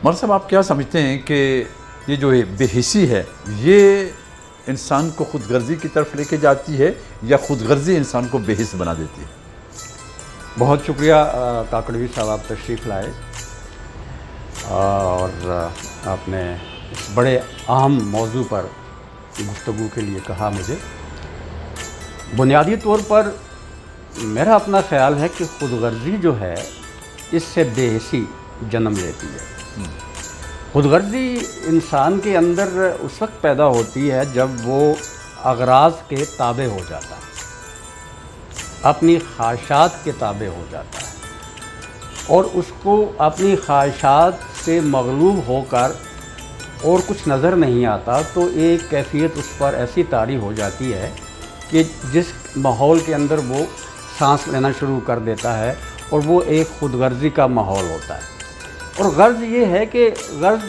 مولوی صاحب آپ کیا سمجھتے ہیں کہ یہ جو بے حسی ہے یہ انسان کو خود غرضی کی طرف لے کے جاتی ہے یا خود غرضی انسان کو بے حس بنا دیتی ہے؟ بہت شکریہ کاکڑوی صاحب، آپ تشریف لائے اور آپ نے اس بڑے اہم موضوع پر گفتگو کے لیے کہا مجھے۔ بنیادی طور پر میرا اپنا خیال ہے کہ خود غرضی جو ہے اس سے بے حسی جنم لیتی ہے۔ خود غرضی انسان کے اندر اس وقت پیدا ہوتی ہے جب وہ اغراض کے تابع ہو جاتا ہے، اپنی خواہشات کے تابع ہو جاتا ہے، اور اس کو اپنی خواہشات سے مغلوب ہو کر اور کچھ نظر نہیں آتا تو ایک کیفیت اس پر ایسی طاری ہو جاتی ہے کہ جس ماحول کے اندر وہ سانس لینا شروع کر دیتا ہے، اور وہ ایک خود غرضی کا ماحول ہوتا ہے۔ اور غرض یہ ہے کہ غرض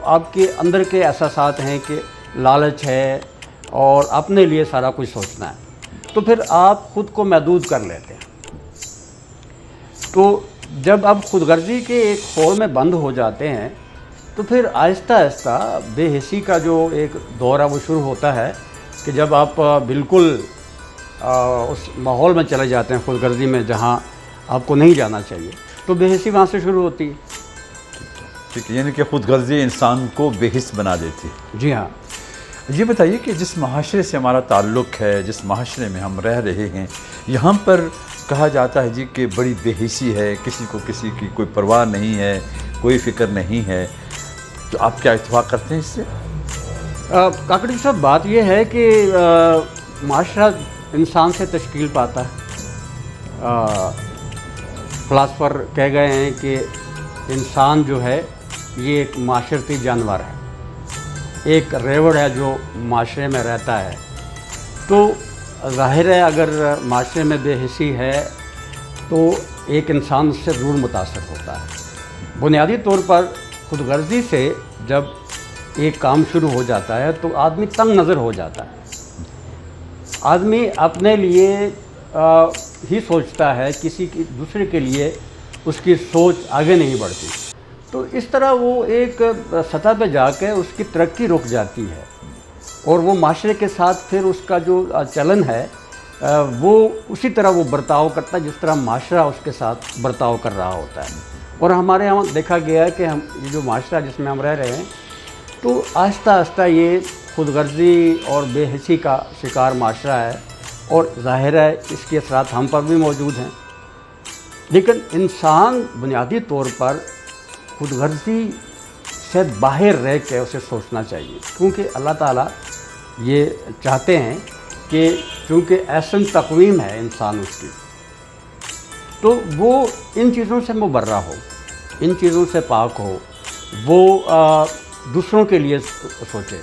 آپ کے اندر کے احساسات ہیں کہ لالچ ہے اور اپنے لیے سارا کچھ سوچنا ہے، تو پھر آپ خود کو محدود کر لیتے ہیں۔ تو جب آپ خود غرضی کے ایک خور میں بند ہو جاتے ہیں تو پھر آہستہ آہستہ بے حسی کا جو ایک دور ہے وہ شروع ہوتا ہے کہ جب آپ بالکل اس ماحول میں چلے جاتے ہیں خود غرضی میں جہاں آپ کو نہیں جانا چاہیے، تو بے حسی وہاں سے شروع ہوتی ہے۔ ٹھیک ہے، یعنی کہ خود غرضی انسان کو بے حس بنا دیتی ہے۔ جی ہاں۔ یہ بتائیے کہ جس معاشرے سے ہمارا تعلق ہے، جس معاشرے میں ہم رہ رہے ہیں، یہاں پر کہا جاتا ہے جی کہ بڑی بے حسی ہے، کسی کو کسی کی کوئی پرواہ نہیں ہے، کوئی فکر نہیں ہے، تو آپ کیا اتفاق کرتے ہیں اس سے؟ کاکڑی صاحب، بات یہ ہے کہ معاشرہ انسان سے تشکیل پاتا ہے۔ فلاسفر کہہ گئے ہیں کہ انسان جو ہے یہ ایک معاشرتی جانور ہے، ایک ریوڑ ہے جو معاشرے میں رہتا ہے۔ تو ظاہر ہے اگر معاشرے میں بے حسی ہے تو ایک انسان اس سے ضرور متاثر ہوتا ہے۔ بنیادی طور پر خود غرضی سے جب ایک کام شروع ہو جاتا ہے تو آدمی تنگ نظر ہو جاتا ہے، آدمی اپنے لیے ہی سوچتا ہے، کسی کی دوسرے کے لیے اس کی سوچ آگے نہیں بڑھتی، تو اس طرح وہ ایک سطح پہ جا کے اس کی ترقی رک جاتی ہے، اور وہ معاشرے کے ساتھ پھر اس کا جو چلن ہے وہ اسی طرح وہ برتاؤ کرتا ہے جس طرح معاشرہ اس کے ساتھ برتاؤ کر رہا ہوتا ہے۔ اور ہمارے یہاں دیکھا گیا ہے کہ یہ جو معاشرہ جس میں ہم رہ رہے ہیں تو آہستہ آہستہ یہ خود غرضی اور بے حسی کا شکار معاشرہ ہے، اور ظاہر ہے اس کے اثرات ہم پر بھی موجود ہیں۔ لیکن انسان بنیادی طور پر خود غرضی سے باہر رہ کے اسے سوچنا چاہیے، کیونکہ اللہ تعالیٰ یہ چاہتے ہیں کہ چونکہ احسن تقویم ہے انسان اس کی، تو وہ ان چیزوں سے مبرہ ہو، ان چیزوں سے پاک ہو، وہ دوسروں کے لیے سوچے۔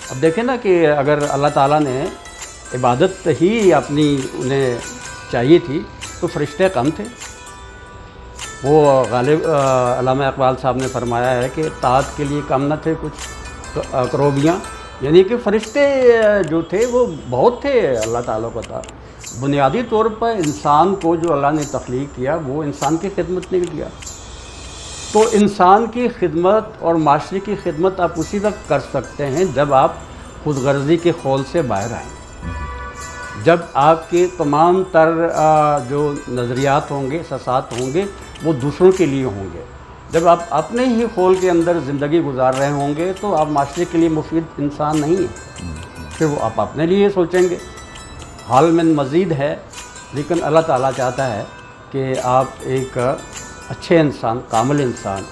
اب دیکھیں نا کہ اگر اللہ تعالیٰ نے عبادت ہی اپنی انہیں چاہیے تھی تو فرشتے کم تھے۔ وہ غالب علامہ اقبال صاحب نے فرمایا ہے کہ طاعت کے لیے کم نہ تھے کچھ کروبیاں، یعنی کہ فرشتے جو تھے وہ بہت تھے اللہ تعالیٰ کو تھا۔ بنیادی طور پر انسان کو جو اللہ نے تخلیق کیا وہ انسان کی خدمت نے کیا، تو انسان کی خدمت اور معاشرے کی خدمت آپ اسی وقت کر سکتے ہیں جب آپ خود غرضی کے خول سے باہر آئیں، جب آپ کے تمام تر جو نظریات ہوں گے، احساسات ہوں گے، وہ دوسروں کے لیے ہوں گے۔ جب آپ اپنے ہی خول کے اندر زندگی گزار رہے ہوں گے تو آپ معاشرے کے لیے مفید انسان نہیں ہیں، پھر وہ آپ اپنے لیے سوچیں گے۔ حال من مزید ہے، لیکن اللہ تعالیٰ چاہتا ہے کہ آپ ایک اچھے انسان، کامل انسان،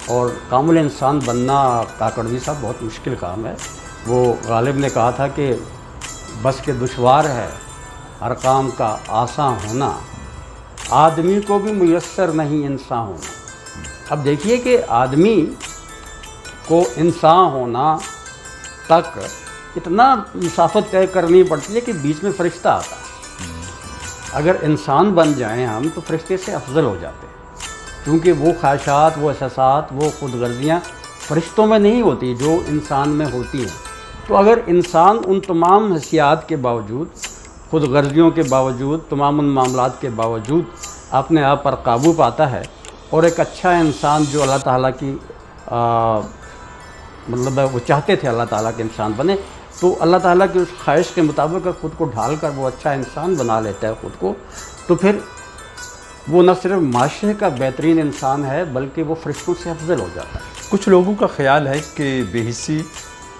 اور کامل انسان بننا کاکڑوی صاحب بہت مشکل کام ہے۔ وہ غالب نے کہا تھا کہ بس کہ دشوار ہے ہر کام کا آسان ہونا، آدمی کو بھی میسر نہیں انسان ہونا۔ اب دیکھیے کہ آدمی کو انسان ہونا تک اتنا مسافت طے کرنی پڑتی ہے کہ بیچ میں فرشتہ آتا ہے۔ اگر انسان بن جائیں ہم تو فرشتے سے افضل ہو جاتے ہیں، کیونکہ وہ خواہشات، وہ احساسات، وہ خود غرضیاں فرشتوں میں نہیں ہوتی جو انسان میں ہوتی ہیں۔ تو اگر انسان ان تمام حیثیات کے باوجود، خود غرضیوں کے باوجود، تمام ان معاملات کے باوجود اپنے آپ پر قابو پاتا ہے اور ایک اچھا انسان جو اللہ تعالیٰ کی مطلب وہ چاہتے تھے اللہ تعالیٰ کے انسان بنے، تو اللہ تعالیٰ کی اس خواہش کے مطابق خود کو ڈھال کر وہ اچھا انسان بنا لیتا ہے خود کو، تو پھر وہ نہ صرف معاشرے کا بہترین انسان ہے بلکہ وہ فرشتوں سے افضل ہو جاتا ہے۔ کچھ لوگوں کا خیال ہے کہ بے حسی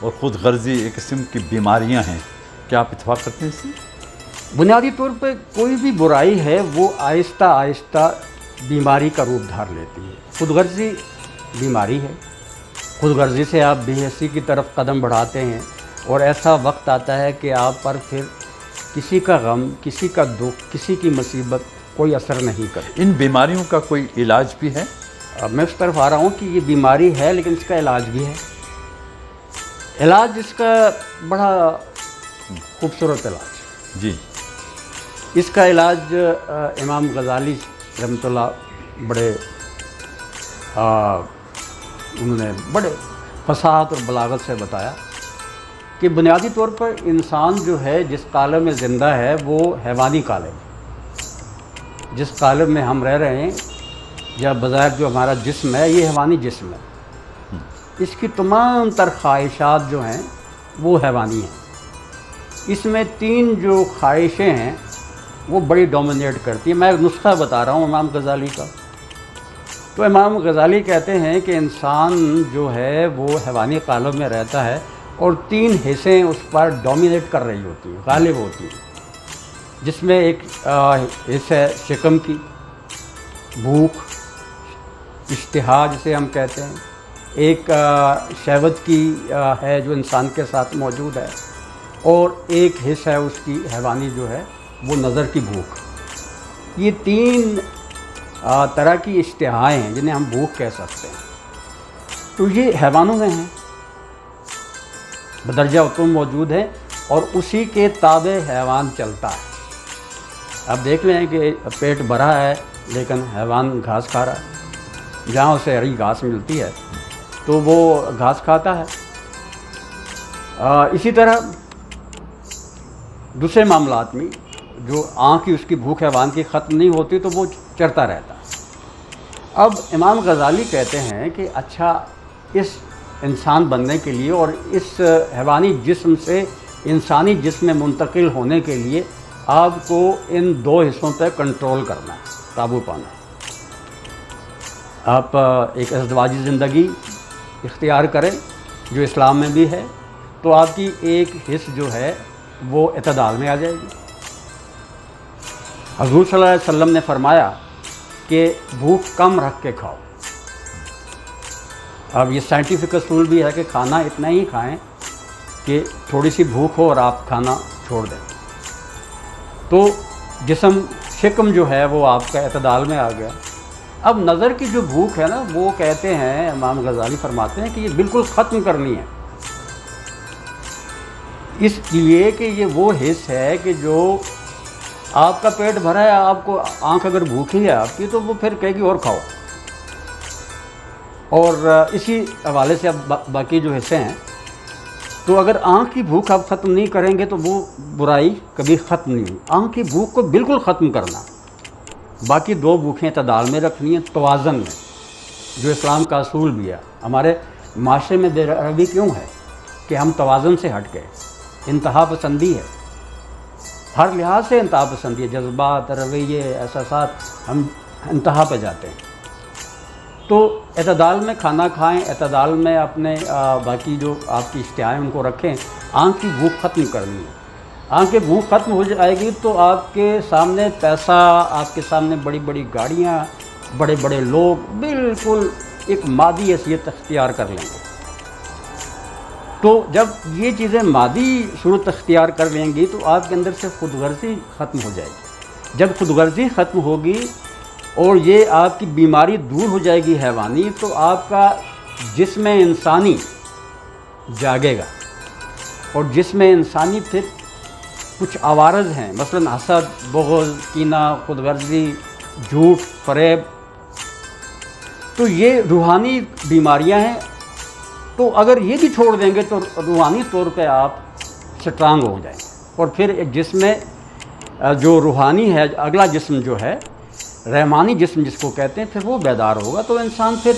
اور خود غرضی ایک قسم کی بیماریاں ہیں، کیا آپ اتفاق کرتے ہیں اس سے؟ بنیادی طور پہ کوئی بھی برائی ہے وہ آہستہ آہستہ بیماری کا روپ دھار لیتی ہے۔ خود غرضی بیماری ہے، خود غرضی سے آپ بے حسی کی طرف قدم بڑھاتے ہیں اور ایسا وقت آتا ہے کہ آپ پر پھر کسی کا غم، کسی کا دکھ، کسی کی مصیبت کوئی اثر نہیں کرتی۔ ان بیماریوں کا کوئی علاج بھی ہے؟ اب میں اس طرف آ رہا ہوں کہ یہ بیماری ہے لیکن اس کا علاج بھی ہے۔ علاج اس کا بڑا خوبصورت علاج، جی، اس کا علاج امام غزالی رحمۃ اللہ بڑے انہوں نے بڑے فصاحت اور بلاغت سے بتایا کہ بنیادی طور پر انسان جو ہے جس قالب میں زندہ ہے وہ حیوانی قالب ہے۔ جس قالب میں ہم رہ رہے ہیں یا بظاہر جو ہمارا جسم ہے یہ حیوانی جسم ہے، اس کی تمام تر خواہشات جو ہیں وہ حیوانی ہیں۔ اس میں 3 جو خواہشیں ہیں وہ بڑی ڈومینیٹ کرتی ہیں۔ میں ایک نسخہ بتا رہا ہوں امام غزالی کا۔ تو امام غزالی کہتے ہیں کہ انسان جو ہے وہ حیوانی قالب میں رہتا ہے اور 3 حصیں اس پر ڈومینیٹ کر رہی ہوتی ہیں، غالب ہوتی ہیں، جس میں ایک حصہ ہے شکم کی، بھوک، اشتہا جسے ہم کہتے ہیں، ایک شہوت کی ہے جو انسان کے ساتھ موجود ہے، اور ایک حصہ ہے اس کی حیوانی جو ہے وہ نظر کی بھوک۔ یہ 3 طرح کی اشتہائیں ہیں جنہیں ہم بھوک کہہ سکتے ہیں۔ تو یہ حیوانوں میں ہیں، بدرجہ اتم موجود ہیں اور اسی کے تابع حیوان چلتا ہے۔ اب دیکھ لیں کہ پیٹ بھرا ہے لیکن حیوان گھاس کھا رہا ہے، جہاں اسے ہری گھاس ملتی ہے تو وہ گھاس کھاتا ہے۔ اسی طرح دوسرے معاملات میں جو آنکھ کی اس کی بھوک حیوان کی ختم نہیں ہوتی تو وہ چرتا رہتا ہے۔ اب امام غزالی کہتے ہیں کہ اچھا اس انسان بننے کے لیے اور اس حیوانی جسم سے انسانی جسم میں منتقل ہونے کے لیے آپ کو ان 2 حصوں پہ کنٹرول کرنا ہے، قابو پانا ہے۔ آپ ایک ازدواجی زندگی اختیار کریں جو اسلام میں بھی ہے، تو آپ کی ایک حص جو ہے وہ اعتدال میں آ جائے گی۔ حضور صلی اللہ علیہ وسلم نے فرمایا کہ بھوک کم رکھ کے کھاؤ۔ اب یہ سائنٹیفک اصول بھی ہے کہ کھانا اتنا ہی کھائیں کہ تھوڑی سی بھوک ہو اور آپ کھانا چھوڑ دیں، تو جسم شکم جو ہے وہ آپ کا اعتدال میں آ گیا۔ اب نظر کی جو بھوک ہے نا، وہ کہتے ہیں امام غزالی فرماتے ہیں کہ یہ بالکل ختم کرنی ہے، اس لیے کہ یہ وہ حص ہے کہ جو آپ کا پیٹ بھرا ہے، آپ کو آنکھ اگر بھوکی ہے آپ کی تو وہ پھر کہے گی اور کھاؤ، اور اسی حوالے سے اب باقی جو حصے ہیں، تو اگر آنکھ کی بھوک آپ ختم نہیں کریں گے تو وہ برائی کبھی ختم نہیں ہوئی۔ آنکھ کی بھوک کو بالکل ختم کرنا، باقی 2 بھوکیں اعتدال میں رکھنی ہیں، توازن میں، جو اسلام کا اصول بھی ہے۔ ہمارے معاشرے میں بے روی کیوں ہے کہ ہم توازن سے ہٹ گئے؟ انتہا پسندی ہے، ہر لحاظ سے انتہا پسندی ہے، جذبات، رویے، احساسات، ہم انتہا پہ جاتے ہیں۔ تو اعتدال میں کھانا کھائیں، اعتدال میں اپنے باقی جو آپ کی اشتہائیں ان کو رکھیں۔ آنکھ کی بھوک ختم کرنی ہے، آنکھ کی بھوک ختم ہو جائے گی تو آپ کے سامنے پیسہ، آپ کے سامنے بڑی بڑی گاڑیاں، بڑے بڑے لوگ بالکل ایک مادی حیثیت اختیار کر لیں گے۔ تو جب یہ چیزیں مادی صورت اختیار کر لیں گی تو آپ کے اندر سے خود غرضی ختم ہو جائے گی۔ جب خود غرضی ختم ہوگی اور یہ آپ کی بیماری دور ہو جائے گی حیوانی، تو آپ کا جسم انسانی جاگے گا، اور جسم انسانی پھر کچھ عوارض ہیں، مثلا حسد، بغض، کینہ، خود غرضی، جھوٹ، فریب، تو یہ روحانی بیماریاں ہیں۔ تو اگر یہ بھی چھوڑ دیں گے تو روحانی طور پہ آپ سٹرانگ ہو جائیں گے، اور پھر ایک جسم جو روحانی ہے، اگلا جسم جو ہے رحمانی جسم جس کو کہتے ہیں، پھر وہ بیدار ہوگا تو انسان پھر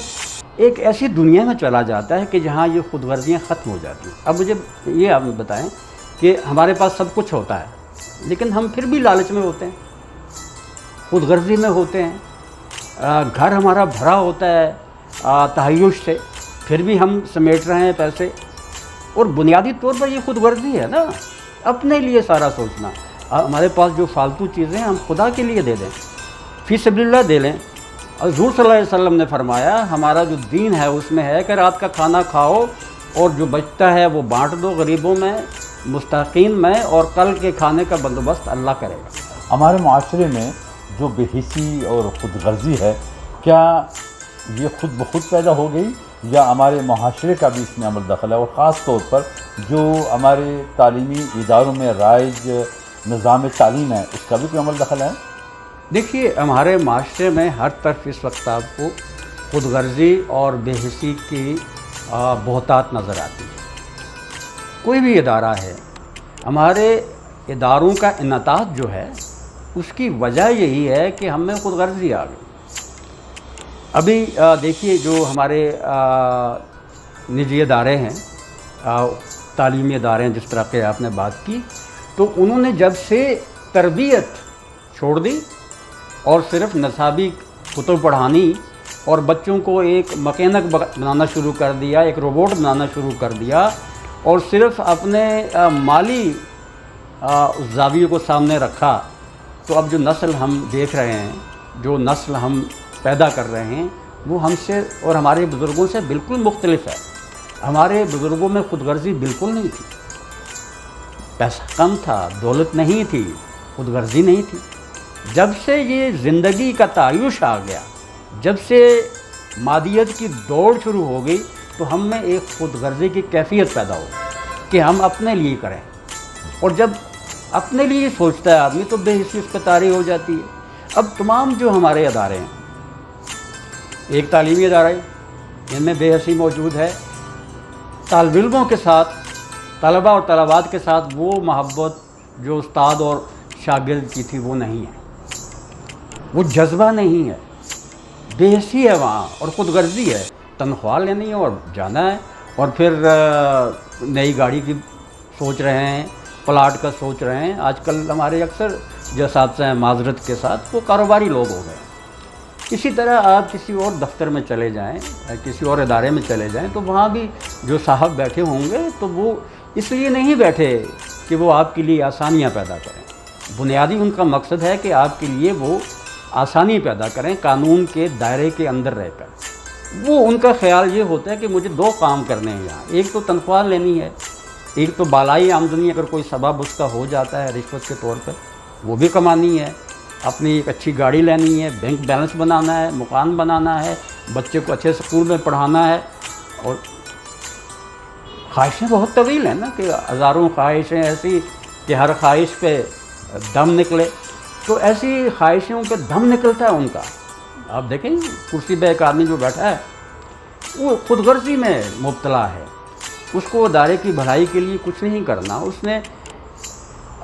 ایک ایسی دنیا میں چلا جاتا ہے کہ جہاں یہ خود غرضیاں ختم ہو جاتی ہیں۔ اب مجھے یہ آپ بتائیں کہ ہمارے پاس سب کچھ ہوتا ہے لیکن ہم پھر بھی لالچ میں ہوتے ہیں، خود غرضی میں ہوتے ہیں، گھر ہمارا بھرا ہوتا ہے تحیش سے، پھر بھی ہم سمیٹ رہے ہیں پیسے، اور بنیادی طور پر یہ خود غرضی ہے نا، اپنے لیے سارا سوچنا۔ ہمارے پاس جو فالتو چیزیں ہم خدا کے لیے دے دیں، فی سبیل اللہ دے لیں۔ حضور صلی اللہ علیہ وسلم نے فرمایا ہمارا جو دین ہے اس میں ہے کہ رات کا کھانا کھاؤ اور جو بچتا ہے وہ بانٹ دو غریبوں میں، مستحقین میں، اور کل کے کھانے کا بندوبست اللہ کرے گا۔ ہمارے معاشرے میں جو بے حسی اور خود غرضی ہے، کیا یہ خود بخود پیدا ہو گئی یا ہمارے معاشرے کا بھی اس میں عمل دخل ہے، اور خاص طور پر جو ہمارے تعلیمی اداروں میں رائج نظام تعلیم ہے اس کا بھی کوئی عمل دخل ہے؟ دیکھیے ہمارے معاشرے میں ہر طرف اس وقت آپ کو خود غرضی اور بے حسی کی بہتات نظر آتی ہے۔ کوئی بھی ادارہ ہے، ہمارے اداروں کا انعطاف جو ہے اس کی وجہ یہی ہے کہ ہم میں خود غرضی آ گئی۔ ابھی دیکھیے جو ہمارے نجی ادارے ہیں، تعلیمی ادارے ہیں، جس طرح کہ آپ نے بات کی، تو انہوں نے جب سے تربیت چھوڑ دی اور صرف نصابی کتب پڑھانی اور بچوں کو ایک مکینک بنانا شروع کر دیا، ایک روبوٹ بنانا شروع کر دیا، اور صرف اپنے مالی زاویے کو سامنے رکھا، تو اب جو نسل ہم دیکھ رہے ہیں، جو نسل ہم پیدا کر رہے ہیں، وہ ہم سے اور ہمارے بزرگوں سے بالکل مختلف ہے۔ ہمارے بزرگوں میں خود غرضی بالکل نہیں تھی، پیسہ کم تھا، دولت نہیں تھی، خود غرضی نہیں تھی۔ جب سے یہ زندگی کا تعیش آ گیا، جب سے مادیت کی دوڑ شروع ہو گئی، تو ہم میں ایک خود غرضی کی کیفیت پیدا ہو کہ ہم اپنے لیے کریں، اور جب اپنے لیے سوچتا ہے آدمی تو بے حسی اس پہ طاری ہو جاتی ہے۔ اب تمام جو ہمارے ادارے ہیں، ایک تعلیمی ادارے ان میں بے حسی موجود ہے، طالب علموں کے ساتھ، طلباء اور طلبات کے ساتھ وہ محبت جو استاد اور شاگرد کی تھی وہ نہیں ہے، وہ جذبہ نہیں ہے، بے حسی ہے وہاں، اور خود غرضی ہے، تنخواہ لینی ہے اور جانا ہے، اور پھر نئی گاڑی کی سوچ رہے ہیں، پلاٹ کا سوچ رہے ہیں۔ آج کل ہمارے اکثر جو اساتذہ ہیں معذرت کے ساتھ وہ کاروباری لوگ ہو گئے ہیں۔ اسی طرح آپ کسی اور دفتر میں چلے جائیں، کسی اور ادارے میں چلے جائیں، تو وہاں بھی جو صاحب بیٹھے ہوں گے تو وہ اس لیے نہیں بیٹھے کہ وہ آپ کے لیے آسانیاں پیدا کریں، بنیادی ان کا مقصد ہے کہ آپ کے لیے وہ آسانی پیدا کریں قانون کے دائرے کے اندر رہ کر۔ وہ ان کا خیال یہ ہوتا ہے کہ مجھے دو کام کرنے ہیں یہاں، ایک تو تنخواہ لینی ہے، ایک تو بالائی آمدنی اگر کوئی سبب اس کا ہو جاتا ہے رشوت کے طور پر وہ بھی کمانی ہے، اپنی ایک اچھی گاڑی لینی ہے، بینک بیلنس بنانا ہے، مکان بنانا ہے، بچے کو اچھے اسکول میں پڑھانا ہے، اور خواہشیں بہت طویل ہیں نا کہ ہزاروں خواہشیں ایسی کہ ہر خواہش پہ دم نکلے، تو ایسی خواہشوں پہ دم نکلتا ہے ان کا۔ آپ دیکھیں کرسی پہ ایک آدمی جو بیٹھا ہے وہ خود غرضی میں مبتلا ہے، اس کو ادارے کی بھلائی کے لیے کچھ نہیں کرنا، اس نے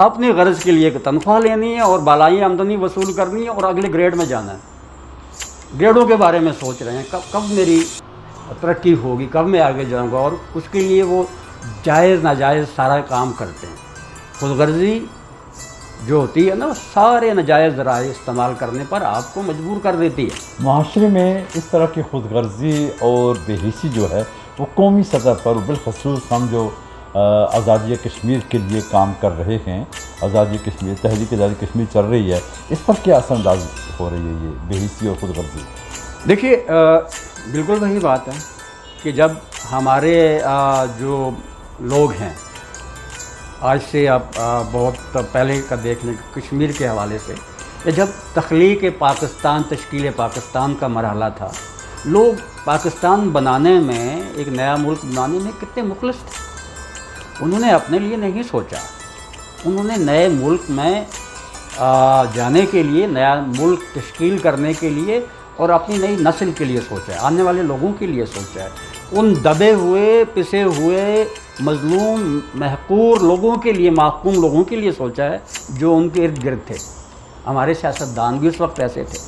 اپنی غرض کے لیے تنخواہ لینی ہے اور بالائی آمدنی وصول کرنی ہے اور اگلے گریڈ میں جانا ہے۔ گریڈوں کے بارے میں سوچ رہے ہیں، کب میری ترقی ہوگی، کب میں آگے جاؤں گا، اور اس کے لیے وہ جائز ناجائز سارا کام کرتے ہیں۔ خود غرضی جو ہوتی ہے نا سارے ناجائز ذرائع استعمال کرنے پر آپ کو مجبور کر دیتی ہے۔ معاشرے میں اس طرح کی خود غرضی اور بے حسی جو ہے وہ قومی سطح پر، بالخصوص ہم جو آزادی کشمیر کے لیے کام کر رہے ہیں، آزادی کشمیر، تحریک آزادی کشمیر چل رہی ہے، اس پر کیا اثر انداز ہو رہی ہے یہ بے حسی اور خود غرضی؟ دیکھیے بالکل وہی بات ہے کہ جب ہمارے جو لوگ ہیں، آج سے آپ بہت پہلے کا دیکھ لیں کشمیر کے حوالے سے، کہ جب تخلیق پاکستان، تشکیل پاکستان کا مرحلہ تھا، لوگ پاکستان بنانے میں، ایک نیا ملک بنانے میں کتنے مخلص تھے۔ انہوں نے اپنے لیے نہیں سوچا، انہوں نے نئے ملک میں جانے کے لیے، نیا ملک تشکیل کرنے کے لیے اور اپنی نئی نسل کے لیے سوچا ہے، آنے والے لوگوں کے لیے سوچا ہے، ان دبے ہوئے، پسے ہوئے، مظلوم، محقور لوگوں کے لیے، محکوم لوگوں کے لیے سوچا ہے جو ان کے ارد گرد تھے۔ ہمارے سیاستدان بھی اس وقت ایسے تھے،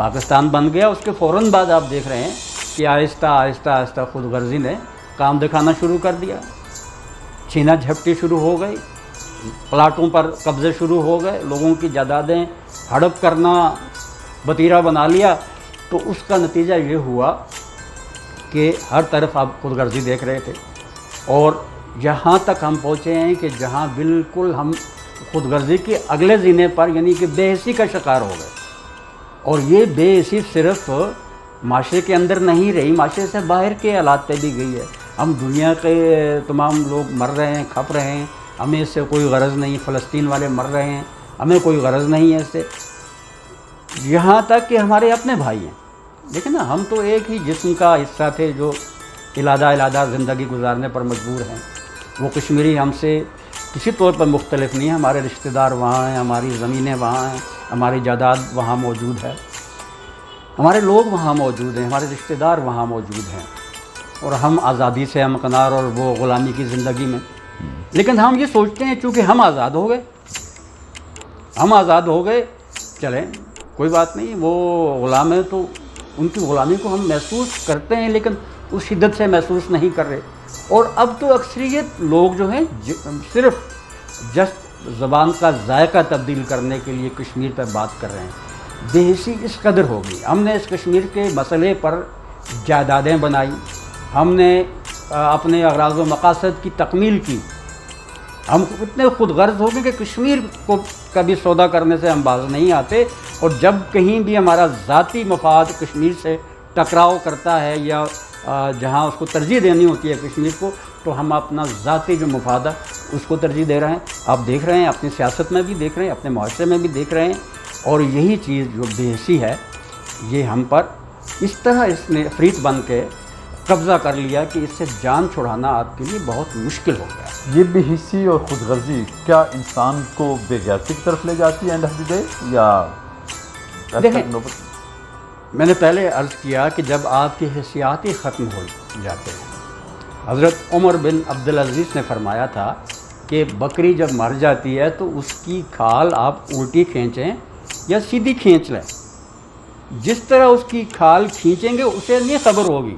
پاکستان بن گیا، اس کے فوراً بعد آپ دیکھ رہے ہیں کہ آہستہ آہستہ آہستہ خود غرضی نے کام دکھانا شروع کر دیا، چھینا جھپٹی شروع ہو گئی، پلاٹوں پر قبضے شروع ہو گئے، لوگوں کی جائیدادیں ہڑپ کرنا وتیرہ بنا لیا۔ تو اس کا نتیجہ یہ ہوا کہ ہر طرف آپ خود غرضی دیکھ رہے تھے، اور یہاں تک ہم پہنچے ہیں کہ جہاں بالکل ہم خود غرضی کے اگلے زینے پر یعنی کہ بے حسی کا شکار ہو گئے۔ اور یہ بے حسی صرف معاشرے کے اندر نہیں رہی، معاشرے سے باہر کے حالات پہ بھی گئی ہے۔ ہم دنیا کے تمام لوگ مر رہے ہیں، کھپ رہے ہیں، ہمیں اس سے کوئی غرض نہیں، فلسطین والے مر رہے ہیں، ہمیں کوئی غرض نہیں ہے اس سے، یہاں تک کہ ہمارے اپنے بھائی ہیں۔ لیکن نا، ہم تو ایک ہی جسم کا حصہ تھے جو علیحدہ زندگی گزارنے پر مجبور ہیں۔ وہ کشمیری ہم سے کسی طور پر مختلف نہیں ہیں، ہمارے رشتہ دار وہاں ہیں، ہماری زمینیں وہاں ہیں، ہماری جائیداد وہاں موجود ہے، ہمارے لوگ وہاں موجود ہیں، ہمارے رشتہ دار وہاں موجود ہیں، اور ہم آزادی سے ہمکنار اور وہ غلامی کی زندگی میں۔ لیکن ہم یہ سوچتے ہیں چونکہ ہم آزاد ہو گئے، چلیں کوئی بات نہیں، وہ غلام ہیں تو ان کی غلامی کو ہم محسوس کرتے ہیں لیکن اس شدت سے محسوس نہیں کر رہے۔ اور اب تو اکثریت لوگ جو ہیں صرف جسٹ زبان کا ذائقہ تبدیل کرنے کے لیے کشمیر پر بات کر رہے ہیں۔ بے حسی اس قدر ہوگی، ہم نے اس کشمیر کے مسئلے پر جائیدادیں بنائی، ہم نے اپنے اغراض و مقاصد کی تکمیل کی، ہم اتنے خود غرض ہو گئے کہ کشمیر کو کبھی سودا کرنے سے ہم باز نہیں آتے، اور جب کہیں بھی ہمارا ذاتی مفاد کشمیر سے ٹکراؤ کرتا ہے یا جہاں اس کو ترجیح دینی ہوتی ہے کشمیر کو، تو ہم اپنا ذاتی جو مفاد ہے اس کو ترجیح دے رہے ہیں۔ آپ دیکھ رہے ہیں، اپنی سیاست میں بھی دیکھ رہے ہیں، اپنے معاشرے میں بھی دیکھ رہے ہیں، اور یہی چیز جو بے حسی ہے یہ ہم پر اس طرح اس نے عفریت بن کے قبضہ کر لیا کہ اس سے جان چھڑانا آپ کے لیے بہت مشکل ہو گیا۔ یہ بے حسی اور خود غرضی کیا انسان کو بے غیرتی کی طرف لے جاتی ہے اینڈ آف دی ڈے، یا دیکھیں، میں نے پہلے عرض کیا کہ جب آپ کی حیثیات ہی ختم ہو جاتے ہیں، حضرت عمر بن عبدالعزیز نے فرمایا تھا کہ بکری جب مر جاتی ہے تو اس کی کھال آپ الٹی کھینچیں یا سیدھی کھینچ لیں، جس طرح اس کی کھال کھینچیں گے اسے نہیں خبر ہوگی۔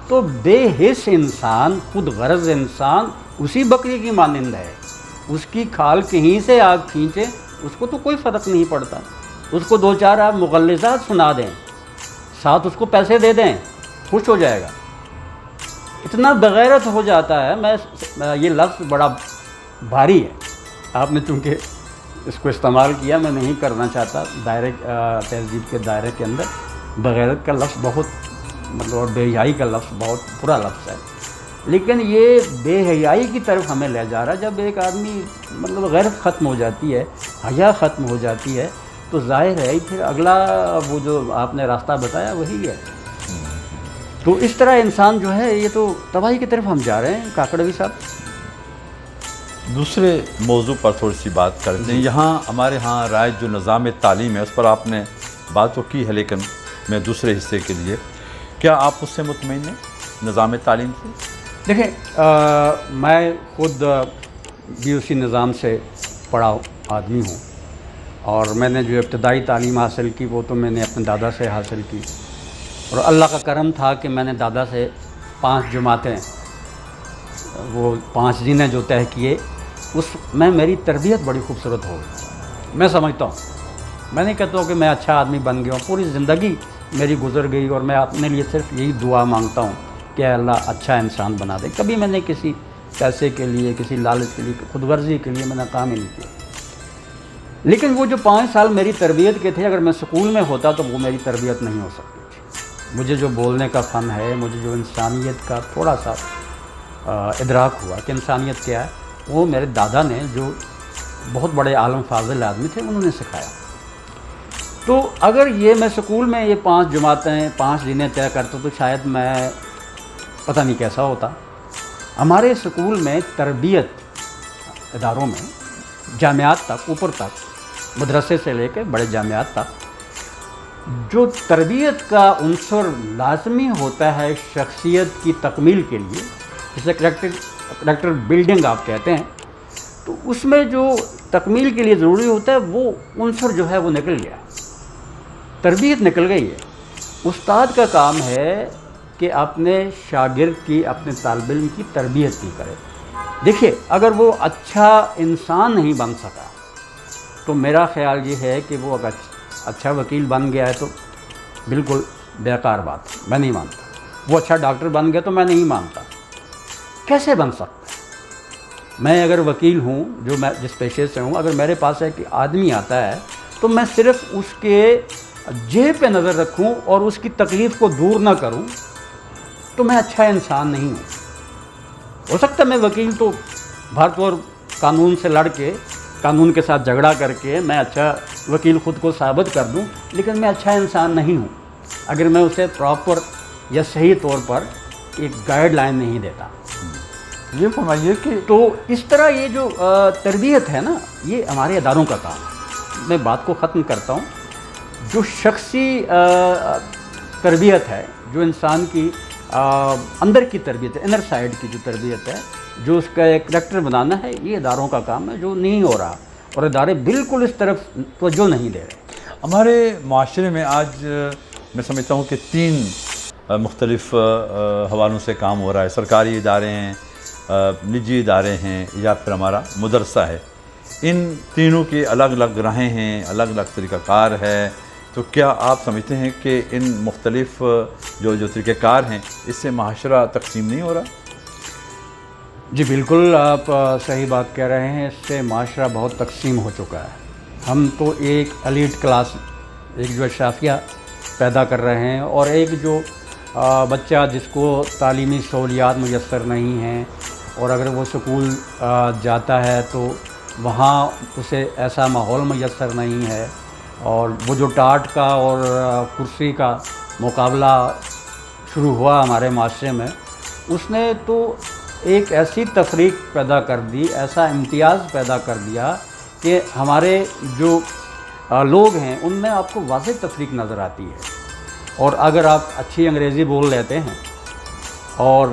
تو بے حس انسان، خود غرض انسان اسی بکری کی مانند ہے، اس کی کھال کہیں سے آپ کھینچیں اس کو تو کوئی فرق نہیں پڑتا، اس کو دو چار آپ مغلظات سنا دیں، ساتھ اس کو پیسے دے دیں، خوش ہو جائے گا، اتنا بغیرت ہو جاتا ہے۔ یہ لفظ بڑا بھاری ہے، آپ نے چونکہ اس کو استعمال کیا، میں نہیں کرنا چاہتا، دائرے تہذیب کے دائرے کے اندر بغیرت کا لفظ بہت اور بے حیائی کا لفظ بہت برا لفظ ہے، لیکن یہ بے حیائی کی طرف ہمیں لے جا رہا ہے۔ جب ایک آدمی غیرت ختم ہو جاتی ہے، حیا ختم ہو جاتی ہے، تو ظاہر ہے پھر اگلا وہ جو آپ نے راستہ بتایا وہی ہے۔ تو اس طرح انسان جو ہے یہ تو تباہی کی طرف ہم جا رہے ہیں۔ کاکڑوی صاحب، دوسرے موضوع پر تھوڑی سی بات کرتے ہیں۔ یہاں ہمارے ہاں رائج جو نظام تعلیم ہے اس پر آپ نے بات تو کی ہے، لیکن میں دوسرے حصے کے لیے، کیا آپ اس سے مطمئن ہیں نظام تعلیم سے؟ دیکھیں، میں خود بھی اسی نظام سے پڑھا آدمی ہوں، اور میں نے جو ابتدائی تعلیم حاصل کی وہ تو میں نے اپنے دادا سے حاصل کی، اور اللہ کا کرم تھا کہ میں نے دادا سے 5 جماعتیں، وہ 5 دن جو طے کیے، اس میں میری تربیت بڑی خوبصورت ہو گئی۔ میں سمجھتا ہوں، میں نہیں کہتا ہوں کہ میں اچھا آدمی بن گیا ہوں، پوری زندگی میری گزر گئی اور میں اپنے لیے صرف یہی دعا مانگتا ہوں کہ اللہ اچھا انسان بنا دے۔ کبھی میں نے کسی پیسے کے لیے، کسی لالچ کے لیے، خود غرضی کے لیے میں نے کام ہی نہیں کیا۔ لیکن وہ جو 5 سال میری تربیت کے تھے، اگر میں سکول میں ہوتا تو وہ میری تربیت نہیں ہو سکتی تھی۔ مجھے جو بولنے کا فن ہے، مجھے جو انسانیت کا تھوڑا سا ادراک ہوا کہ انسانیت کیا ہے، وہ میرے دادا نے، جو بہت بڑے عالم فاضل آدمی تھے، انہوں نے سکھایا۔ تو اگر یہ میں سکول میں یہ 5 جماعتیں 5 دنیں طے کرتا تو شاید میں پتہ نہیں کیسا ہوتا۔ ہمارے سکول میں تربیت اداروں میں جامعات تک، اوپر تک، مدرسے سے لے کے بڑے جامعات تک، جو تربیت کا عنصر لازمی ہوتا ہے شخصیت کی تکمیل کے لیے، جسے کریکٹر بلڈنگ آپ کہتے ہیں، تو اس میں جو تکمیل کے لیے ضروری ہوتا ہے وہ عنصر جو ہے وہ نکل گیا۔ تربیت نکل گئی ہے۔ استاد کا کام ہے کہ اپنے شاگرد کی، اپنے طالب علم کی تربیت کی کرے۔ دیکھیے اگر وہ اچھا انسان نہیں بن سکا تو میرا خیال یہ ہے کہ وہ اگر اچھا وکیل بن گیا ہے تو بالکل بیکار بات ہے، میں نہیں مانتا۔ وہ اچھا ڈاکٹر بن گیا تو میں نہیں مانتا۔ کیسے بن سکتا ہے؟ میں اگر وکیل ہوں، جو میں جس پیشے سے ہوں، اگر میرے پاس ایک آدمی آتا ہے تو میں صرف اس کے جیب پہ نظر رکھوں اور اس کی تکلیف کو دور نہ کروں تو میں اچھا انسان نہیں ہوں۔ ہو سکتا ہے میں وکیل تو بھارت اور قانون سے لڑ کے، قانون کے ساتھ جھگڑا کر کے میں اچھا وکیل خود کو ثابت کر دوں، لیکن میں اچھا انسان نہیں ہوں اگر میں اسے پراپر یا صحیح طور پر ایک گائیڈ لائن نہیں دیتا۔ یہ فرمائیے کہ تو اس طرح یہ جو تربیت ہے نا، یہ ہمارے اداروں کا کام ہے۔ میں بات کو ختم کرتا ہوں۔ جو شخصی تربیت ہے، جو انسان کی اندر کی تربیت ہے، انر سائیڈ کی جو تربیت ہے، جو اس کا ایک کریکٹر بنانا ہے، یہ اداروں کا کام ہے، جو نہیں ہو رہا، اور ادارے بالکل اس طرف توجہ نہیں دے رہے۔ ہمارے معاشرے میں آج میں سمجھتا ہوں کہ 3 مختلف حوالوں سے کام ہو رہا ہے۔ سرکاری ادارے ہیں، نجی ادارے ہیں، یا پھر ہمارا مدرسہ ہے۔ ان تینوں کی الگ الگ راہیں ہیں، الگ الگ طریقہ کار ہے۔ تو کیا آپ سمجھتے ہیں کہ ان مختلف جو طریقہ کار ہیں، اس سے معاشرہ تقسیم نہیں ہو رہا؟ جی بالکل، آپ صحیح بات کہہ رہے ہیں۔ اس سے معاشرہ بہت تقسیم ہو چکا ہے۔ ہم تو ایک ایلیٹ کلاس، ایک جو اشرافیہ پیدا کر رہے ہیں، اور ایک جو بچہ جس کو تعلیمی سہولیات میسر نہیں ہیں، اور اگر وہ سکول جاتا ہے تو وہاں اسے ایسا ماحول میسر نہیں ہے، اور وہ جو ٹاٹ کا اور کرسی کا مقابلہ شروع ہوا ہمارے معاشرے میں، اس نے تو ایک ایسی تفریق پیدا کر دی، ایسا امتیاز پیدا کر دیا کہ ہمارے جو لوگ ہیں ان میں آپ کو واضح تفریق نظر آتی ہے۔ اور اگر آپ اچھی انگریزی بول لیتے ہیں اور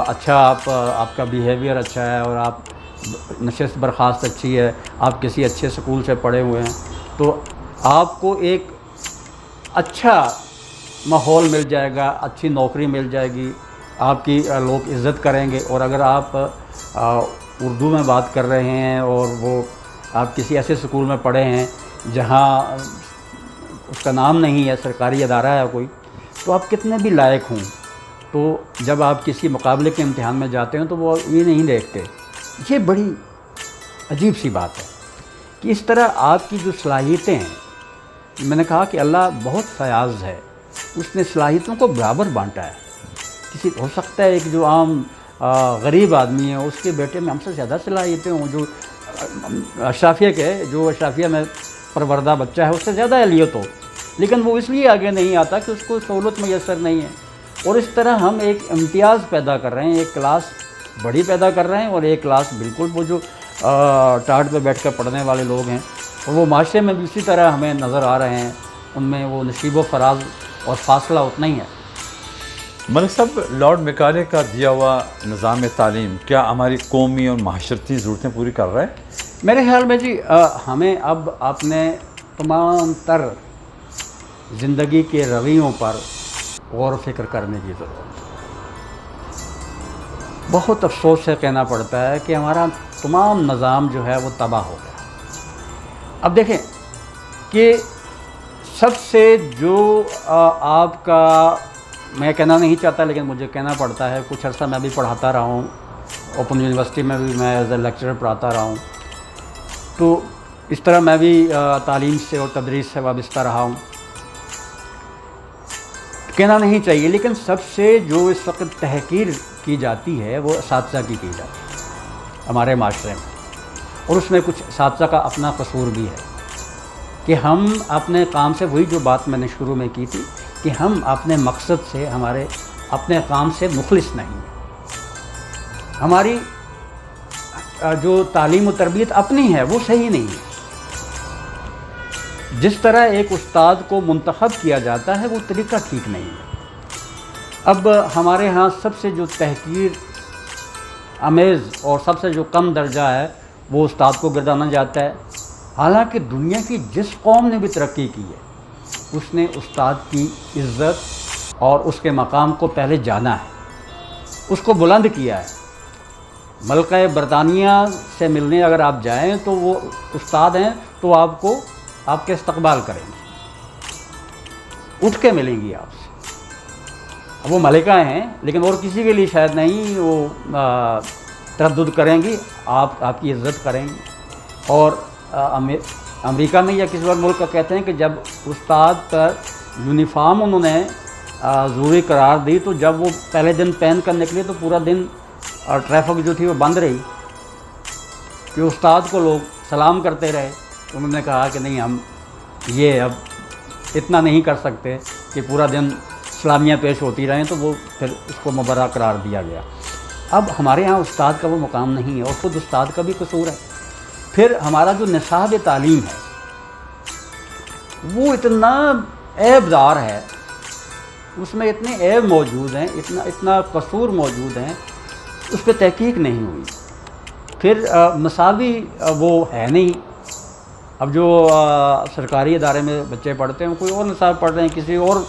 اچھا آپ کا بیہیویئر اچھا ہے، اور آپ نشست برخاست اچھی ہے، آپ کسی اچھے سکول سے پڑھے ہوئے ہیں، تو آپ کو ایک اچھا ماحول مل جائے گا، اچھی نوکری مل جائے گی، آپ کی لوگ عزت کریں گے۔ اور اگر آپ اردو میں بات کر رہے ہیں اور وہ آپ کسی ایسے سکول میں پڑھے ہیں جہاں اس کا نام نہیں ہے، سرکاری ادارہ ہے کوئی، تو آپ کتنے بھی لائق ہوں، تو جب آپ کسی مقابلے کے امتحان میں جاتے ہیں تو وہ یہ نہیں دیکھتے۔ یہ بڑی عجیب سی بات ہے کہ اس طرح آپ کی جو صلاحیتیں ہیں، میں نے کہا کہ اللہ بہت فیاض ہے، اس نے صلاحیتوں کو برابر بانٹا ہے۔ کسی ہو سکتا ہے ایک جو عام غریب آدمی ہے، اس کے بیٹے میں ہم سے زیادہ صلاحیتیں ہوں، جو اشرافیہ کے، جو اشرافیہ میں پروردہ بچہ ہے، اس سے زیادہ اہلیت ہو، لیکن وہ اس لیے آگے نہیں آتا کہ اس کو سہولت میسر نہیں ہے۔ اور اس طرح ہم ایک امتیاز پیدا کر رہے ہیں، ایک کلاس بڑی پیدا کر رہے ہیں، اور ایک کلاس بالکل وہ جو ٹاٹ پہ بیٹھ کر پڑھنے والے لوگ ہیں، اور وہ معاشرے میں بھی اسی طرح ہمیں نظر آ رہے ہیں، ان میں وہ نشیب و فراز اور فاصلہ اتنا ہی ہے۔ ملک صاحب، لارڈ میکالے کا دیا ہوا نظام تعلیم کیا ہماری قومی اور معاشرتی ضرورتیں پوری کر رہا ہے؟ میرے خیال میں جی ہمیں اب اپنے تمام تر زندگی کے رویوں پر غور و فکر کرنے کی ضرورت ہے۔ بہت افسوس سے کہنا پڑتا ہے کہ ہمارا تمام نظام جو ہے وہ تباہ ہو گیا۔ اب دیکھیں کہ سب سے جو آپ کا، میں کہنا نہیں چاہتا لیکن مجھے کہنا پڑتا ہے، کچھ عرصہ میں بھی پڑھاتا رہا ہوں، اوپن یونیورسٹی میں بھی میں ایز اے لیکچرر پڑھاتا رہا ہوں، تو اس طرح میں بھی تعلیم سے اور تدریس سے وابستہ رہا ہوں۔ کہنا نہیں چاہیے، لیکن سب سے جو اس وقت تحقیر کی جاتی ہے وہ اساتذہ کی جاتی ہے ہمارے معاشرے میں، اور اس میں کچھ اساتذہ کا اپنا قصور بھی ہے کہ ہم اپنے کام سے، وہی جو بات میں نے شروع میں کی تھی کہ ہم اپنے مقصد سے، ہمارے اپنے کام سے مخلص نہیں ہیں۔ ہماری جو تعلیم و تربیت اپنی ہے وہ صحیح نہیں ہے۔ جس طرح ایک استاد کو منتخب کیا جاتا ہے وہ طریقہ ٹھیک نہیں ہے۔ اب ہمارے ہاں سب سے جو تحقیر آمیز اور سب سے جو کم درجہ ہے وہ استاد کو گردانا جاتا ہے، حالانکہ دنیا کی جس قوم نے بھی ترقی کی ہے اس نے استاد کی عزت اور اس کے مقام کو پہلے جانا ہے، اس کو بلند کیا ہے۔ ملکہ برطانیہ سے ملنے اگر آپ جائیں تو وہ استاد ہیں تو آپ کو آپ کے استقبال کریں گے، اٹھ کے ملیں گی آپ سے۔ اب وہ ملکہ ہیں لیکن اور کسی کے لیے شاید نہیں وہ تردد کریں گی، آپ کی عزت کریں گی۔ اور امریکہ میں یا کسی اور ملک کا کہتے ہیں کہ جب استاد پر یونیفارم انہوں نے ضروری قرار دی تو جب وہ پہلے دن پہن کر نکلے تو پورا دن ٹریفک جو تھی وہ بند رہی، کہ استاد کو لوگ سلام کرتے رہے۔ انہوں نے کہا کہ نہیں، ہم یہ اب اتنا نہیں کر سکتے کہ پورا دن سلامیاں پیش ہوتی رہیں، تو وہ پھر اس کو مبرہ قرار دیا گیا۔ اب ہمارے ہاں استاد کا وہ مقام نہیں ہے، اور خود استاد کا بھی قصور ہے۔ پھر ہمارا جو نصاب تعلیم ہے وہ اتنا عیب دار ہے، اس میں اتنے عیب موجود ہیں، اتنا قصور موجود ہیں، اس پہ تحقیق نہیں ہوئی۔ پھر مساوی وہ ہے نہیں۔ اب جو سرکاری ادارے میں بچے پڑھتے ہیں کوئی اور نصاب پڑھ رہے ہیں، کسی اور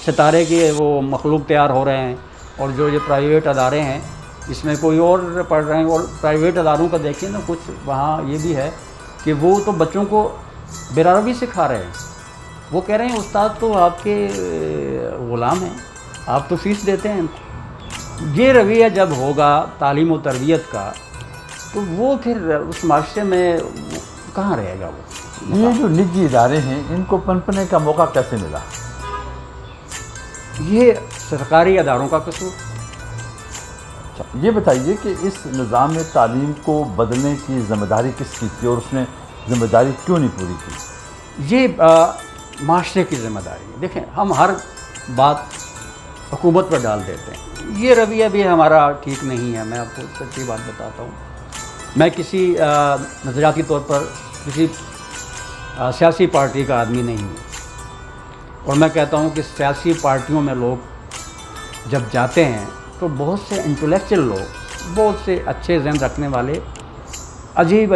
ستارے کے وہ مخلوق تیار ہو رہے ہیں، اور جو یہ پرائیویٹ ادارے ہیں اس میں کوئی اور پڑھ رہے ہیں۔ اور پرائیویٹ اداروں کا دیکھیں نا، کچھ وہاں یہ بھی ہے کہ وہ تو بچوں کو بےراروی سکھا رہے ہیں۔ وہ کہہ رہے ہیں استاد تو آپ کے غلام ہیں، آپ تو فیس دیتے ہیں۔ یہ رویہ جب ہوگا تعلیم و تربیت کا تو وہ پھر اس معاشرے میں کہاں رہے گا وہ؟ یہ جو نجی ادارے ہیں ان کو پنپنے کا موقع کیسے ملا؟ یہ سرکاری اداروں کا قصور۔ یہ بتائیے کہ اس نظام تعلیم کو بدلنے کی ذمہ داری کس کی تھی، اور اس نے ذمہ داری کیوں نہیں پوری کی؟ یہ معاشرے کی ذمہ داری ہے۔ دیکھیں، ہم ہر بات حکومت پر ڈال دیتے ہیں، یہ رویہ بھی ہمارا ٹھیک نہیں ہے۔ میں آپ کو سچی بات بتاتا ہوں، میں کسی نظریاتی طور پر کسی سیاسی پارٹی کا آدمی نہیں ہوں، اور میں کہتا ہوں کہ سیاسی پارٹیوں میں لوگ جب جاتے ہیں تو بہت سے انٹلیکچوئل لوگ، بہت سے اچھے ذہن رکھنے والے عجیب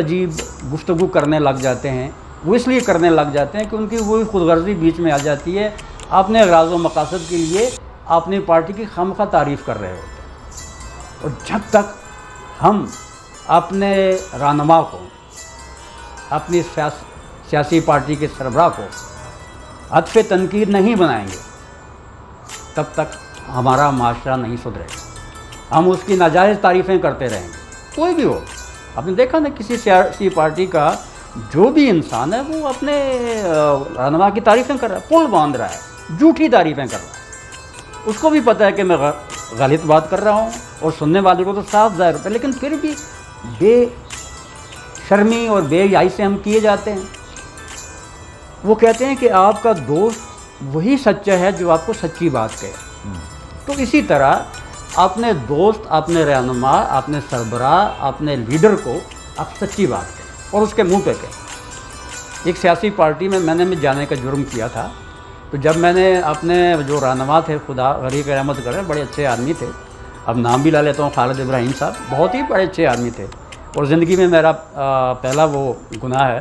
گفتگو کرنے لگ جاتے ہیں۔ وہ اس لیے کرنے لگ جاتے ہیں کہ ان کی وہی خود غرضی بیچ میں آ جاتی ہے، اپنے اغراض و مقاصد کے لیے اپنی پارٹی کی خواہ تعریف کر رہے ہوتے ہیں۔ اور جب تک ہم اپنے رہنما کو، اپنی سیاسی پارٹی کے سربراہ کو ہدف تنقید نہیں بنائیں گے تب تک ہمارا معاشرہ نہیں سدھرے گا۔ ہم اس کی ناجائز تعریفیں کرتے رہیں گے، کوئی بھی ہو۔ آپ نے دیکھا نا، کسی سیاسی پارٹی کا جو بھی انسان ہے وہ اپنے رہنما کی تعریفیں کر رہا ہے، پل باندھ رہا ہے، جھوٹی تعریفیں کر رہا ہے۔ اس کو بھی پتہ ہے کہ میں غلط بات کر رہا ہوں، اور سننے والے کو تو صاف ظاہر ہوتا ہے، لیکن پھر بھی بے شرمی اور بے حیائی سے ہم کیے جاتے ہیں۔ وہ کہتے ہیں کہ آپ کا دوست وہی سچا ہے جو آپ کو سچی بات کہے۔ تو اسی طرح اپنے دوست، اپنے رہنما، اپنے سربراہ، اپنے لیڈر کو آپ سچی بات کہیں اور اس کے منہ پہ کہیں۔ ایک سیاسی پارٹی میں نے جانے کا جرم کیا تھا، تو جب میں نے اپنے جو رہنما تھے، خدا غریق رحمت کرے، بڑے اچھے آدمی تھے، اب نام بھی لا لیتا ہوں، خالد ابراہیم صاحب، بہت ہی بڑے اچھے آدمی تھے۔ اور زندگی میں میرا پہلا وہ گناہ ہے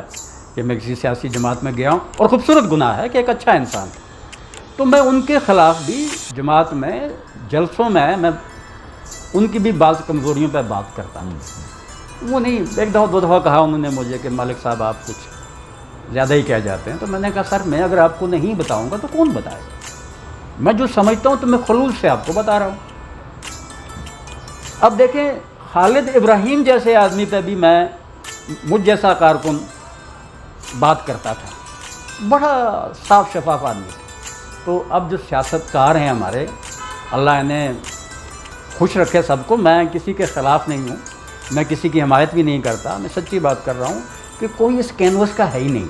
کہ میں کسی سیاسی جماعت میں گیا ہوں، اور خوبصورت گناہ ہے کہ ایک اچھا انسان تھا۔ تو میں ان کے خلاف بھی جماعت میں، جلسوں میں ان کی بھی بعض کمزوریوں پہ بات کرتا ہوں۔ وہ نہیں، ایک دفعہ دو دفعہ کہا انہوں نے مجھے کہ مالک صاحب آپ کچھ زیادہ ہی کہہ جاتے ہیں۔ تو میں نے کہا سر، میں اگر آپ کو نہیں بتاؤں گا تو کون بتائے گا؟ میں جو سمجھتا ہوں تو میں خلوص سے آپ کو بتا رہا ہوں۔ اب دیکھیں، خالد ابراہیم جیسے آدمی پہ بھی مجھ جیسا کارکن بات کرتا تھا، بڑا صاف شفاف آدمی تھا۔ تو اب جو سیاستکار ہیں ہمارے، اللہ انہیں خوش رکھے سب کو، میں کسی کے خلاف نہیں ہوں، میں کسی کی حمایت بھی نہیں کرتا، میں سچی بات کر رہا ہوں کہ کوئی اس کینوس کا ہے ہی نہیں۔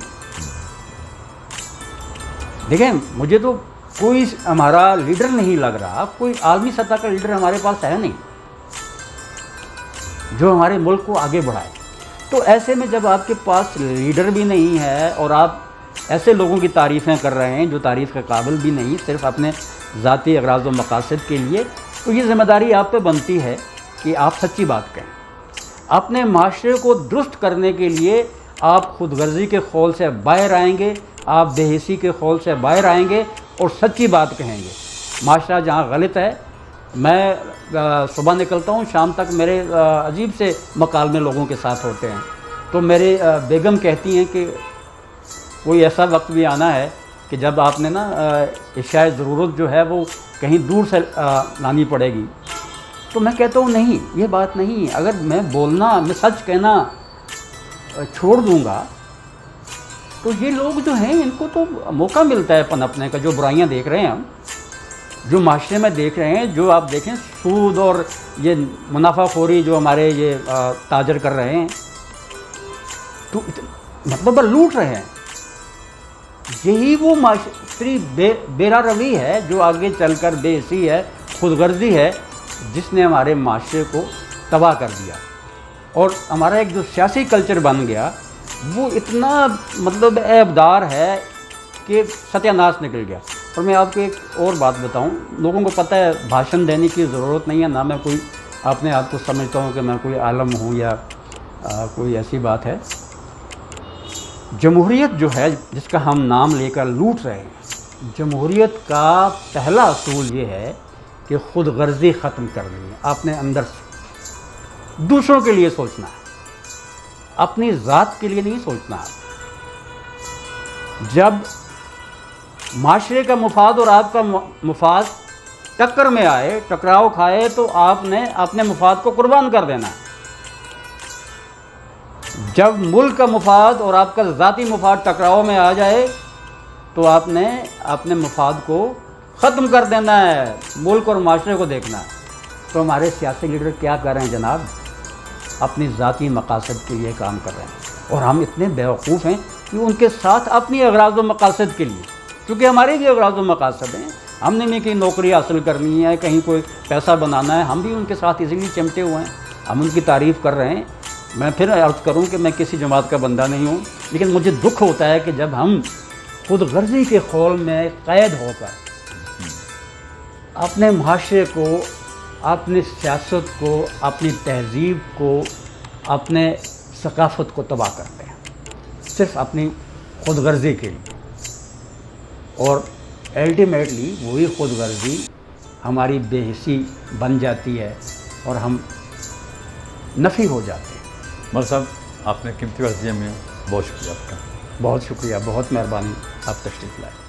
دیکھیں، مجھے تو کوئی ہمارا لیڈر نہیں لگ رہا، کوئی عالمی سطح کا لیڈر ہمارے پاس ہے نہیں جو ہمارے ملک کو آگے بڑھائے۔ تو ایسے میں جب آپ کے پاس لیڈر بھی نہیں ہے اور آپ ایسے لوگوں کی تعریفیں کر رہے ہیں جو تعریف کے قابل بھی نہیں، صرف اپنے ذاتی اغراض و مقاصد کے لیے، تو یہ ذمہ داری آپ پہ بنتی ہے کہ آپ سچی بات کہیں۔ اپنے معاشرے کو درست کرنے کے لیے آپ خود غرضی کے خول سے باہر آئیں گے، آپ بے حسی کے خول سے باہر آئیں گے اور سچی بات کہیں گے۔ معاشرہ جہاں غلط ہے، میں صبح نکلتا ہوں، شام تک میرے عجیب سے مکالمے لوگوں کے ساتھ ہوتے ہیں، تو میرے بیگم کہتی ہیں کہ کوئی ایسا وقت بھی آنا ہے کہ جب آپ نے نا اشیاء ضرورت جو ہے وہ کہیں دور سے لانی پڑے گی۔ تو میں کہتا ہوں نہیں، یہ بات نہیں ہے۔ اگر میں سچ کہنا چھوڑ دوں گا تو یہ لوگ جو ہیں ان کو تو موقع ملتا ہے پنپنے کا۔ جو برائیاں دیکھ رہے ہیں ہم، جو معاشرے میں دیکھ رہے ہیں، جو آپ دیکھیں سود اور یہ منافع خوری جو ہمارے یہ تاجر کر رہے ہیں، تو مطلب لوٹ رہے ہیں، یہی وہ معاشرتی بیرا روی ہے جو آگے چل کر بے حسی ہے، خود غرضی ہے، جس نے ہمارے معاشرے کو تباہ کر دیا۔ اور ہمارا ایک جو سیاسی کلچر بن گیا وہ اتنا مطلب عیبدار ہے کہ ستیہ ناش نکل گیا۔ اور میں آپ کو ایک اور بات بتاؤں، لوگوں کو پتہ ہے بھاشن دینے کی ضرورت نہیں ہے، نہ میں کوئی اپنے آپ کو سمجھتا ہوں کہ میں کوئی عالم ہوں یا کوئی ایسی بات ہے۔ جمہوریت جو ہے جس کا ہم نام لے کر لوٹ رہے ہیں، جمہوریت کا پہلا اصول یہ ہے کہ خود غرضی ختم کرنی ہے۔ آپ نے اندر سے دوسروں کے لیے سوچنا ہے، اپنی ذات کے لیے نہیں سوچنا۔ جب معاشرے کا مفاد اور آپ کا مفاد ٹکر میں آئے، ٹکراؤ کھائے، تو آپ نے اپنے مفاد کو قربان کر دینا ہے۔ جب ملک کا مفاد اور آپ کا ذاتی مفاد ٹکراؤ میں آ جائے تو آپ نے اپنے مفاد کو ختم کر دینا ہے، ملک اور معاشرے کو دیکھنا ہے۔ تو ہمارے سیاسی لیڈر کیا کر رہے ہیں جناب؟ اپنی ذاتی مقاصد کے لیے کام کر رہے ہیں، اور ہم اتنے بیوقوف ہیں کہ ان کے ساتھ اپنی اغراض و مقاصد کے لیے، کیونکہ ہمارے بھی اغراض و مقاصد ہیں، ہم نے بھی کہیں نوکری حاصل کرنی ہے، کہیں کوئی پیسہ بنانا ہے، ہم بھی ان کے ساتھ اسی لیے چمٹے ہوئے ہیں، ہم ان کی تعریف کر رہے ہیں۔ میں پھر عرض کروں کہ میں کسی جماعت کا بندہ نہیں ہوں، لیکن مجھے دکھ ہوتا ہے کہ جب ہم خود غرضی کے خول میں قید ہو کر اپنے معاشرے کو، اپنی سیاست کو، اپنی تہذیب کو، اپنے ثقافت کو تباہ کرتے ہیں، صرف اپنی خود غرضی کے لیے۔ اور الٹیمیٹلی وہی خود غرضی ہماری بے حسی بن جاتی ہے اور ہم نفی ہو جاتے ہیں۔ مول صاحب، آپ نے قیمتی وقت دیا، میں بہت شکریہ آپ کا۔ بہت شکریہ، بہت مہربانی، آپ تشریف لائے۔